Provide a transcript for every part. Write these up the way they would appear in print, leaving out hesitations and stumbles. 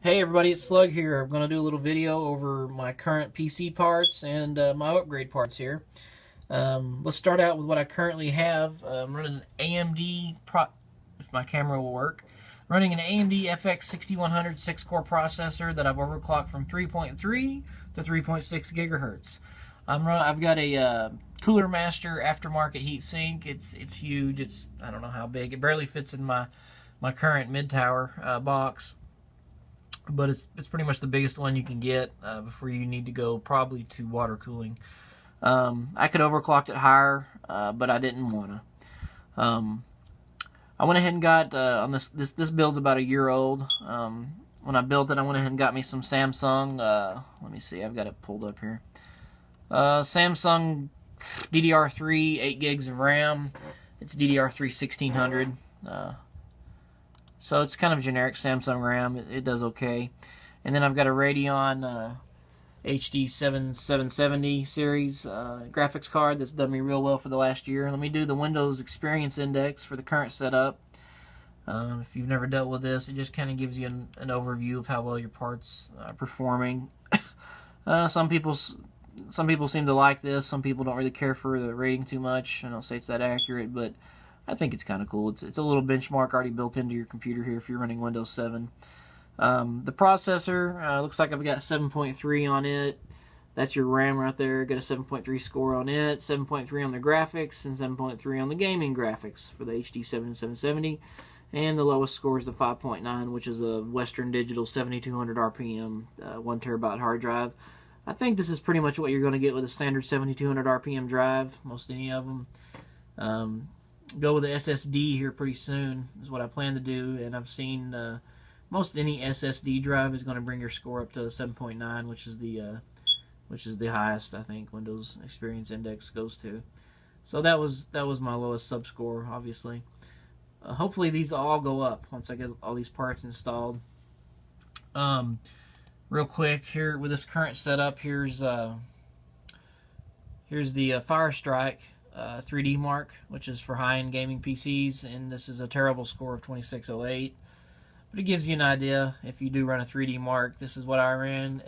Hey everybody, it's Slug here. I'm going to do a little video over my current PC parts and my upgrade parts here. Let's start out with what I currently have. I'm running an AMD, if my camera will work, running an AMD FX-6100 6-core processor that I've overclocked from 3.3 to 3.6 gigahertz. I've got a Cooler Master aftermarket heatsink. It's huge. I don't know how big. It barely fits in my current mid-tower box. But it's pretty much the biggest one you can get before you need to go probably to water cooling. I could overclock it higher, but I didn't want to. I went ahead and got on this build's about a year old. When I built it, I went ahead and got me some Samsung. Let me see, I've got it pulled up here. Samsung DDR3, 8 gigs of RAM. It's DDR3 1600. So it's kind of generic Samsung RAM. It does okay. And then I've got a Radeon HD 7770 series graphics card that's done me real well for the last year. Let me do the Windows Experience Index for the current setup. If you've never dealt with this, it just kind of gives you an overview of how well your parts are performing. Some people seem to like this. Some people don't really care for the rating too much. I don't say it's that accurate, but I think it's kind of cool. It's a little benchmark already built into your computer here if you're running Windows 7. The processor, looks like I've got 7.3 on it. That's your RAM right there. Got a 7.3 score on it, 7.3 on the graphics, and 7.3 on the gaming graphics for the HD 7770. And the lowest score is the 5.9, which is a Western Digital 7200 RPM, 1 terabyte hard drive. I think this is pretty much what you're going to get with a standard 7200 RPM drive, most any of them. Go with the SSD here pretty soon is what I plan to do, and I've seen most any SSD drive is going to bring your score up to 7.9, which is the highest I think Windows Experience Index goes to. So that was my lowest sub score, obviously. Hopefully these all go up once I get all these parts installed. Real quick here with this current setup, here's the Firestrike 3D Mark, which is for high-end gaming PCs, and this is a terrible score of 2608. But it gives you an idea. If you do run a 3D Mark, this is what I ran.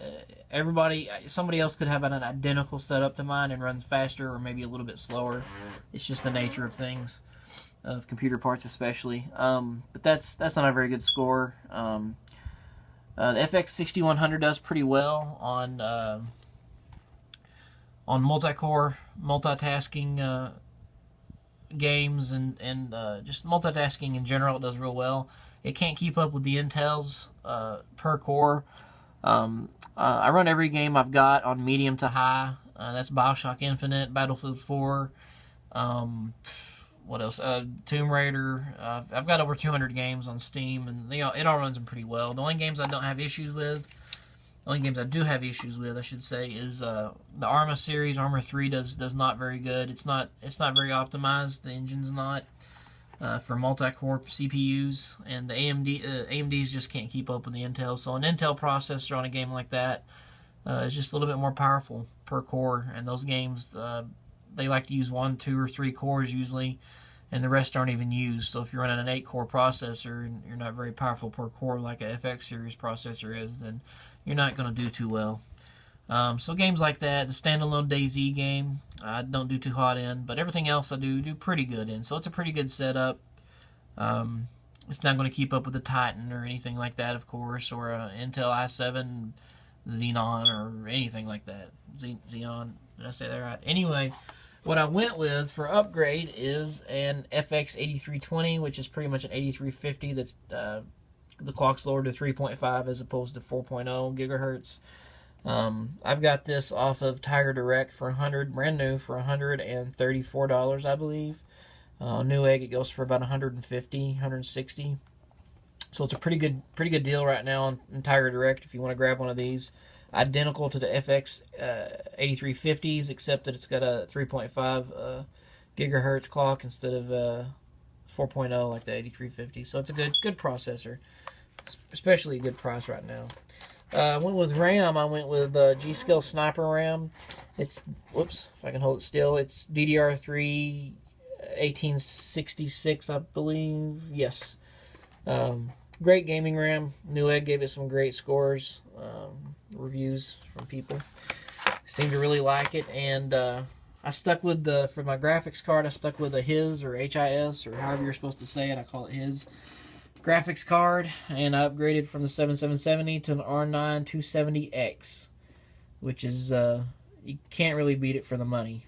Somebody else could have an identical setup to mine and runs faster or maybe a little bit slower. It's just the nature of things, of computer parts especially. But that's not a very good score. The FX-6100 does pretty well on multi-core, multitasking games and just multitasking in general. It does real well. It can't keep up with the Intels per core. I run every game I've got on medium to high. That's BioShock Infinite, Battlefield 4, what else? Tomb Raider. I've got over 200 games on Steam, and it all runs them pretty well. The only games I do have issues with, I should say, is the Arma series. Arma 3 does not very good. It's not very optimized. The engine's not for multi-core CPUs, and the AMDs just can't keep up with the Intel. So an Intel processor on a game like that is just a little bit more powerful per core. And those games, they like to use 1, 2, or 3 cores usually, and the rest aren't even used. So if you're running an 8-core processor and you're not very powerful per core like a FX series processor is, then you're not going to do too well. So games like that, the standalone DayZ game, I don't do too hot in, but everything else I do pretty good in. So it's a pretty good setup. It's not going to keep up with the Titan or anything like that, of course, or an Intel i7 Xenon or anything like that. Xenon, did I say that right? Anyway, what I went with for upgrade is an FX-8320, which is pretty much an 8350 that's the clock's lowered to 3.5 as opposed to 4.0 gigahertz. I've got this off of Tiger Direct for brand new for $134, I believe. Newegg, it goes for about $150, $160. So it's a pretty good deal right now on Tiger Direct if you want to grab one of these. Identical to the FX 8350s, except that it's got a 3.5 gigahertz clock instead of 4.0 like the 8350. So it's a good processor, especially a good price right now. I went with RAM. I went with G.skill Sniper RAM. It's, whoops, if I can hold it still, it's DDR3 1866, I believe. Yes. great gaming RAM. Newegg gave it some great scores, reviews from people. Seemed to really like it, and I stuck with for my graphics card, I stuck with a HIS or HIS or however you're supposed to say it. I call it HIS graphics card, and I upgraded from the 7770 to an R9 270X, which is you can't really beat it for the money.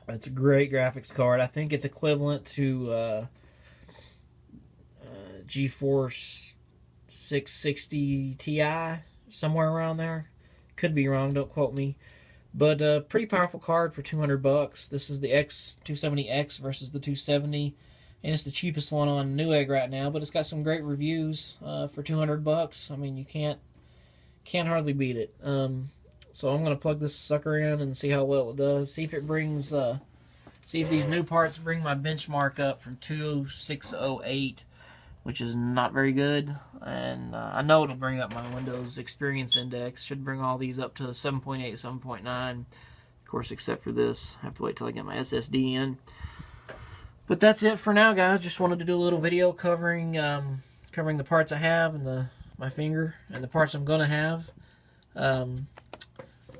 It's a great graphics card. I think it's equivalent to GeForce 660 Ti, somewhere around there. Could be wrong, don't quote me. But a pretty powerful card for $200. This is the X270X versus the 270, and it's the cheapest one on Newegg right now. But it's got some great reviews for $200. I mean, you can't hardly beat it. So I'm gonna plug this sucker in and see how well it does. See if it brings. See if these new parts bring my benchmark up from 2608, which is not very good. And I know it'll bring up my Windows Experience Index. Should bring all these up to 7.8, 7.9. Of course, except for this. I have to wait till I get my SSD in. But that's it for now, guys. Just wanted to do a little video covering the parts I have and my finger and the parts I'm gonna have.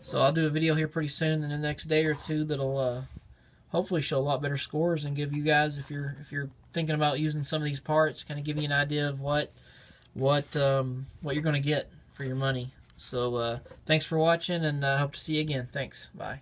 So I'll do a video here pretty soon in the next day or two that'll hopefully show a lot better scores and give you guys, if you're thinking about using some of these parts, kind of give you an idea of what you're going to get for your money. So thanks for watching, and I hope to see you again. Thanks. Bye.